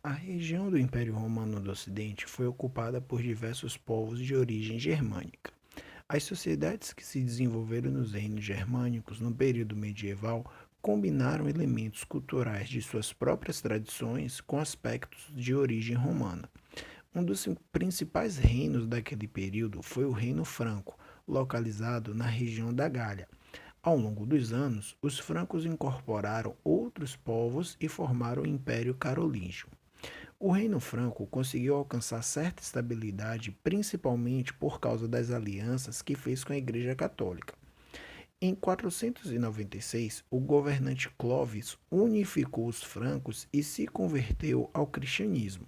A região do Império Romano do Ocidente foi ocupada por diversos povos de origem germânica. As sociedades que se desenvolveram nos reinos germânicos no período medieval combinaram elementos culturais de suas próprias tradições com aspectos de origem romana. Um dos principais reinos daquele período foi o Reino Franco, localizado na região da Gália. Ao longo dos anos, os francos incorporaram outros povos e formaram o Império Carolíngio. O Reino Franco conseguiu alcançar certa estabilidade, principalmente por causa das alianças que fez com a Igreja Católica. Em 496, o governante Clovis unificou os francos e se converteu ao cristianismo.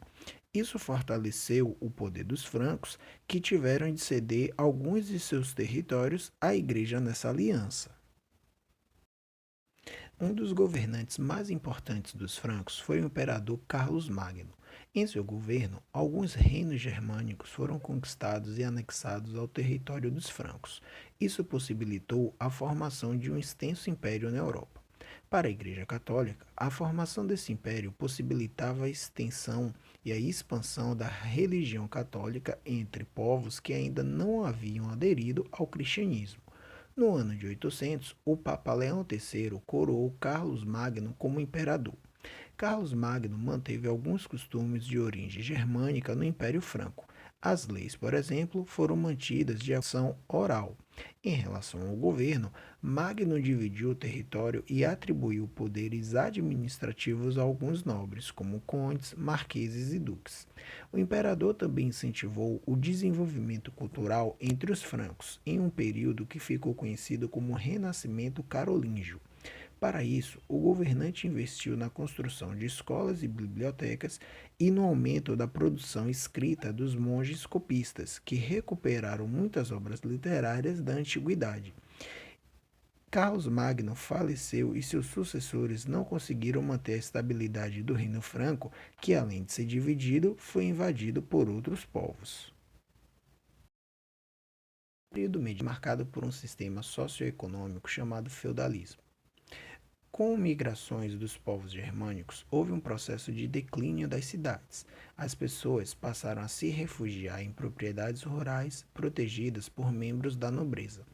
Isso fortaleceu o poder dos francos, que tiveram de ceder alguns de seus territórios à Igreja nessa aliança. Um dos governantes mais importantes dos francos foi o imperador Carlos Magno. Em seu governo, alguns reinos germânicos foram conquistados e anexados ao território dos francos. Isso possibilitou a formação de um extenso império na Europa. Para a Igreja Católica, a formação desse império possibilitava a extensão e a expansão da religião católica entre povos que ainda não haviam aderido ao cristianismo. No ano de 800, o Papa Leão III coroou Carlos Magno como imperador. Carlos Magno manteve alguns costumes de origem germânica no Império Franco. As leis, por exemplo, foram mantidas de ação oral. Em relação ao governo, Magno dividiu o território e atribuiu poderes administrativos a alguns nobres, como condes, marqueses e duques. O imperador também incentivou o desenvolvimento cultural entre os francos, em um período que ficou conhecido como Renascimento Carolíngio. Para isso, o governante investiu na construção de escolas e bibliotecas e no aumento da produção escrita dos monges copistas, que recuperaram muitas obras literárias da antiguidade. Carlos Magno faleceu e seus sucessores não conseguiram manter a estabilidade do Reino Franco, que, além de ser dividido, foi invadido por outros povos. O período médio é marcado por um sistema socioeconômico chamado feudalismo. Com migrações dos povos germânicos, houve um processo de declínio das cidades. As pessoas passaram a se refugiar em propriedades rurais protegidas por membros da nobreza.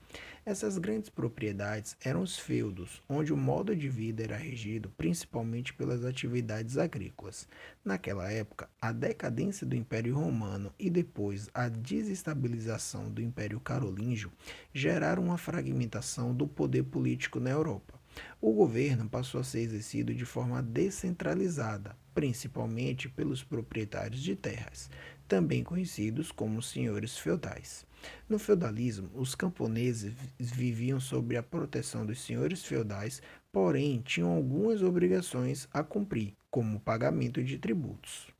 Essas grandes propriedades eram os feudos, onde o modo de vida era regido principalmente pelas atividades agrícolas. Naquela época, a decadência do Império Romano e depois a desestabilização do Império Carolíngio geraram uma fragmentação do poder político na Europa. O governo passou a ser exercido de forma descentralizada, principalmente pelos proprietários de terras, também conhecidos como senhores feudais. No feudalismo, os camponeses viviam sob a proteção dos senhores feudais, porém tinham algumas obrigações a cumprir, como o pagamento de tributos.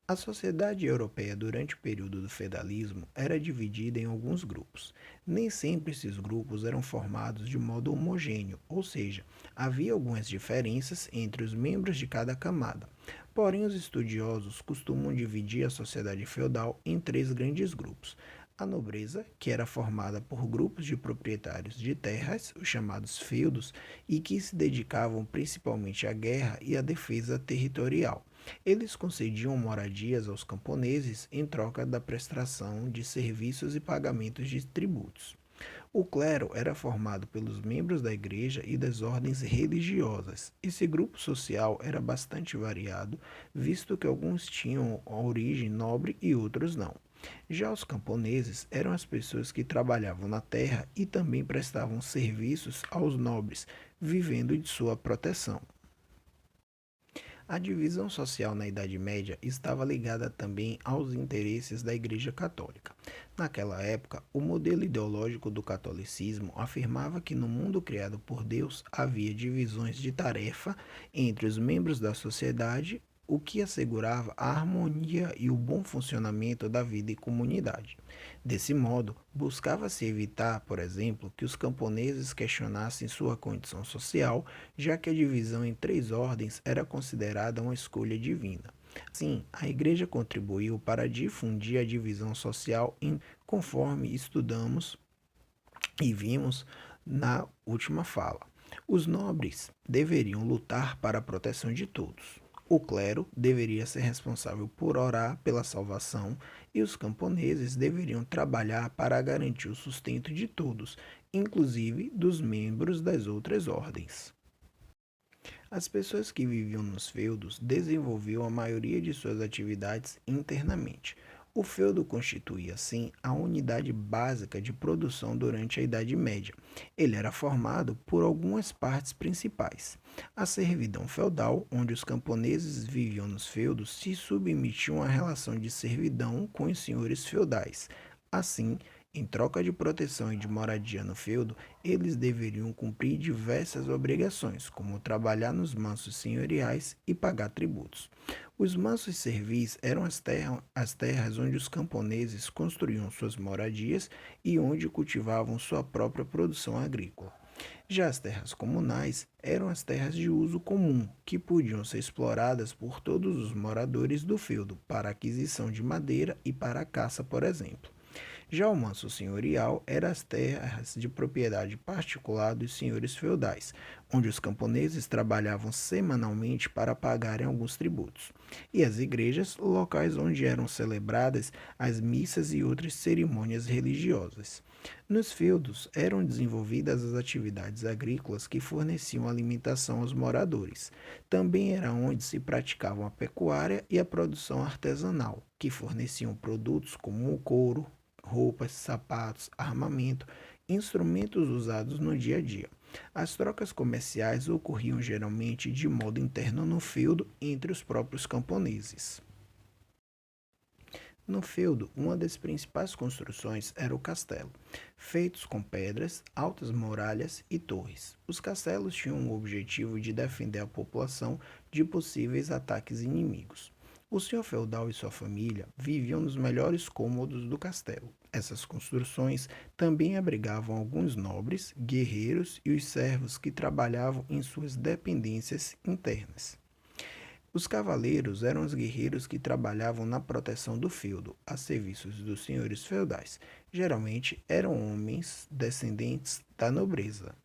A sociedade europeia durante o período do feudalismo era dividida em alguns grupos. Nem sempre esses grupos eram formados de modo homogêneo, ou seja, havia algumas diferenças entre os membros de cada camada. Porém, os estudiosos costumam dividir a sociedade feudal em três grandes grupos. A nobreza, que era formada por grupos de proprietários de terras, os chamados feudos, e que se dedicavam principalmente à guerra e à defesa territorial. Eles concediam moradias aos camponeses em troca da prestação de serviços e pagamentos de tributos. O clero era formado pelos membros da igreja e das ordens religiosas. Esse grupo social era bastante variado, visto que alguns tinham origem nobre e outros não. Já os camponeses eram as pessoas que trabalhavam na terra e também prestavam serviços aos nobres, vivendo de sua proteção. A divisão social na Idade Média estava ligada também aos interesses da Igreja Católica. Naquela época, o modelo ideológico do catolicismo afirmava que no mundo criado por Deus havia divisões de tarefa entre os membros da sociedade, o que assegurava a harmonia e o bom funcionamento da vida em comunidade. Desse modo, buscava-se evitar, por exemplo, que os camponeses questionassem sua condição social, já que a divisão em três ordens era considerada uma escolha divina. Assim, a Igreja contribuiu para difundir a divisão social conforme estudamos e vimos na última fala. Os nobres deveriam lutar para a proteção de todos. O clero deveria ser responsável por orar pela salvação e os camponeses deveriam trabalhar para garantir o sustento de todos, inclusive dos membros das outras ordens. As pessoas que viviam nos feudos desenvolviam a maioria de suas atividades internamente. O feudo constituía, assim, a unidade básica de produção durante a Idade Média. Ele era formado por algumas partes principais. A servidão feudal, onde os camponeses viviam nos feudos, se submetiam à relação de servidão com os senhores feudais. Assim, em troca de proteção e de moradia no feudo, eles deveriam cumprir diversas obrigações, como trabalhar nos mansos senhoriais e pagar tributos. Os mansos servis eram as terras onde os camponeses construíam suas moradias e onde cultivavam sua própria produção agrícola. Já as terras comunais eram as terras de uso comum, que podiam ser exploradas por todos os moradores do feudo para aquisição de madeira e para a caça, por exemplo. Já o manso senhorial eram as terras de propriedade particular dos senhores feudais, onde os camponeses trabalhavam semanalmente para pagarem alguns tributos, e as igrejas, locais onde eram celebradas as missas e outras cerimônias religiosas. Nos feudos eram desenvolvidas as atividades agrícolas que forneciam alimentação aos moradores. Também era onde se praticavam a pecuária e a produção artesanal, que forneciam produtos como o couro, roupas, sapatos, armamento, instrumentos usados no dia a dia. As trocas comerciais ocorriam geralmente de modo interno no feudo entre os próprios camponeses. No feudo, uma das principais construções era o castelo, feitos com pedras, altas muralhas e torres. Os castelos tinham o objetivo de defender a população de possíveis ataques inimigos. O senhor feudal e sua família viviam nos melhores cômodos do castelo. Essas construções também abrigavam alguns nobres, guerreiros e os servos que trabalhavam em suas dependências internas. Os cavaleiros eram os guerreiros que trabalhavam na proteção do feudo, a serviços dos senhores feudais. Geralmente eram homens descendentes da nobreza.